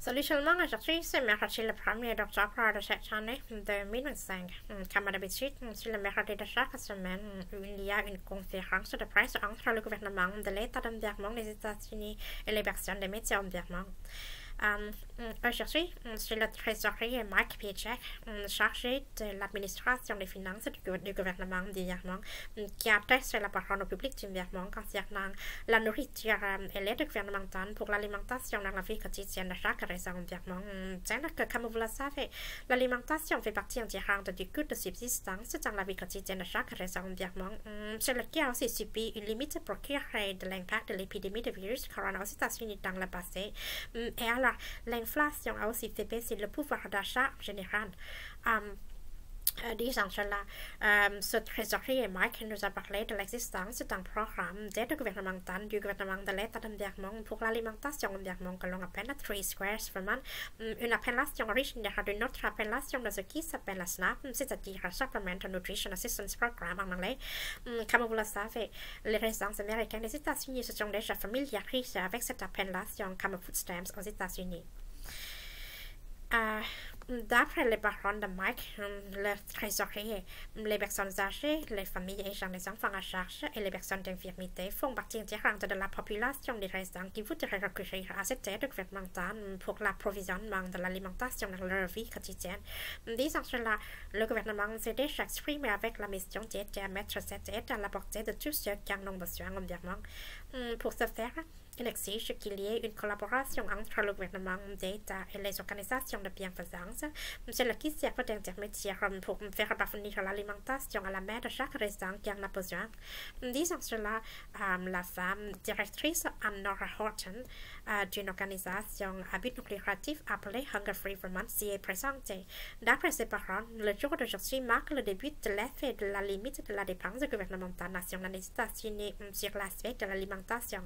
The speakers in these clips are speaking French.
Salut tout le monde, aujourd'hui c'est mercredi le 1er d'octobre de cette année 2025. Comme d'habitude, sur le mercredi de chaque semaine, il y a une conférence de presse entre le gouvernement de l'État d'environnement des États-Unis et les personnes des métiers d'environnement. Aujourd'hui, c'est le trésorier Mike Pieczek, chargé de l'administration des finances du gouvernement d'environnement, qui a adressé la parole au public d'environnement concernant la nourriture et l'aide gouvernementale pour l'alimentation dans la vie quotidienne de chaque réseau environnement. Comme vous le savez, l'alimentation fait partie intégrante du coût de subsistance dans la vie quotidienne de chaque réseau environnement. C'est le qui a aussi subi une limite procurée de l'impact de l'épidémie de virus corona aux États-Unis dans le passé. Et alors, l'inflation a aussi fait baisser le pouvoir d'achat en général. Disant cela, ce trésorier Mike nous a parlé de l'existence d'un programme d'aide gouvernementale du gouvernement de l'État d'environnement pour l'alimentation environnement que l'on appelle Three Squares Fund, une appellation originaire d'une autre appellation de ce qui s'appelle la SNAP, c'est-à-dire Supplemental Nutrition Assistance Program en anglais. Comme vous le savez, les résidents américains des États-Unis se sont déjà familiarisés avec cette appellation comme food stamps aux États-Unis. D'après les paroles de Mike, le trésorier, les personnes âgées, les familles ayant des enfants à charge et les personnes d'infirmité font partie intégrante de la population des résidents qui voudraient recourir à cette aide gouvernementale pour l'approvisionnement de l'alimentation dans leur vie quotidienne. Disant cela, le gouvernement s'est déjà exprimé avec la mission d'aider à mettre cette aide à la portée de tous ceux qui en ont besoin environnement. Pour ce faire, il exige qu'il y ait une collaboration entre le gouvernement d'État et les organisations de bienfaisance, celles qui servent d'intermédiaire pour faire parvenir l'alimentation à la main de chaque résident qui en a besoin. Disant cela, la femme directrice Nora Horton d'une organisation à but non lucratif appelée Hunger Free Vermont s'y est présentée. D'après ses paroles, le jour d'aujourd'hui marque le début de l'effet de la limite de la dépense gouvernementale nationale des États-Unis sur l'aspect de l'alimentation.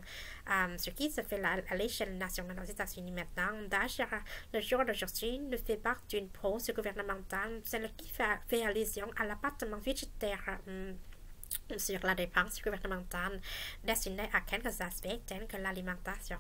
Ce qui se fait à l'échelle nationale aux États-Unis maintenant, d'ailleurs, le jour d'aujourd'hui ne fait pas d'une pause gouvernementale, celle qui fait allusion à l'abattement budgétaire sur la dépense gouvernementale destinée à quelques aspects tels que l'alimentation.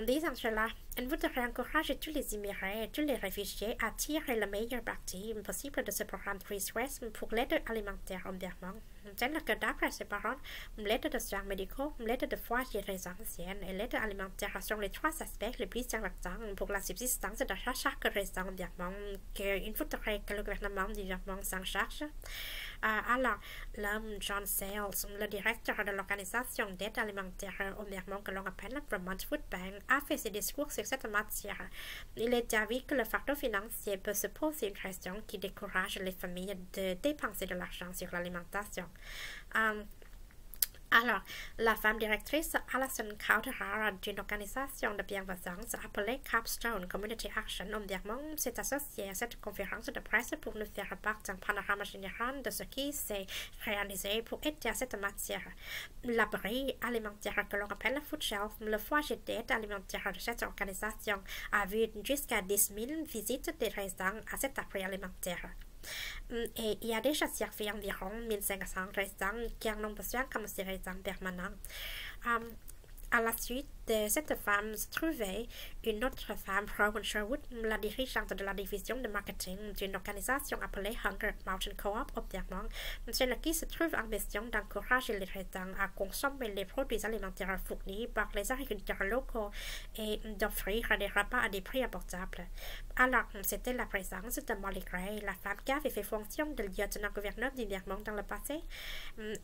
Disant cela, elle voudrait encourager tous les immigrés et tous les réfugiés à tirer le meilleur parti possible de ce programme Three Squares pour l'aide alimentaire environnement. Tel que d'après ses paroles, l'aide de soins médicaux, l'aide de foyers résidentiels et l'aide alimentaire sont les trois aspects les plus importants pour la subsistance de chaque résident environnement qu'il faudrait que le gouvernement d'environnement s'en charge. Alors, l'homme John Sales, le directeur de l'organisation d'aide alimentaire environnement que l'on appelle Vermont Food Bank, a fait ses discours sur cette matière. Il est d'avis que le fardeau financier peut se poser une question qui décourage les familles de dépenser de l'argent sur l'alimentation. Alors, la femme directrice Alison Cowderer d'une organisation de bienfaisance appelée Capstone Community Action Environnement s'est associée à cette conférence de presse pour nous faire part d'un panorama général de ce qui s'est réalisé pour aider à cette matière. L'abri alimentaire que l'on appelle Food Shelf, le foyer d'aide alimentaire de cette organisation, a vu jusqu'à 10 000 visites des résidents à cet abri alimentaire. Et il y a déjà servi environ 1500 résidents qui en ont besoin comme ces résidents permanents. À la suite de cette femme se trouvait une autre femme, Rowan Sherwood, la dirigeante de la division de marketing d'une organisation appelée Hunger Mountain Co-op Environnement, celle qui se trouve en mission d'encourager les résidents à consommer les produits alimentaires fournis par les agriculteurs locaux et d'offrir des repas à des prix abordables. Alors, c'était la présence de Molly Gray, la femme qui avait fait fonction de lieutenant-gouverneur d'environnement dans le passé.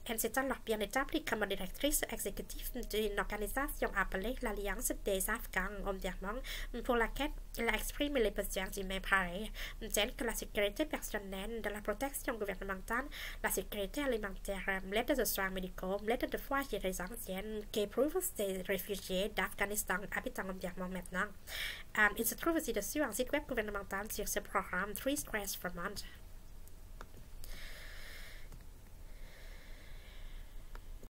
Elle s'est alors bien établie comme directrice exécutive d'une organisation appelée l'Alliance des Afghans environnement, pour laquelle elle a exprimé les besoins humains pareils, tels que la sécurité personnelle, de la protection gouvernementale, la sécurité alimentaire, l'aide de soins médicaux, l'aide de foyers résidentiels qu'éprouvent ces réfugiés d'Afghanistan habitant environnement maintenant. Il se trouve aussi dessus un site web gouvernemental sur ce programme Three Squares Vermont.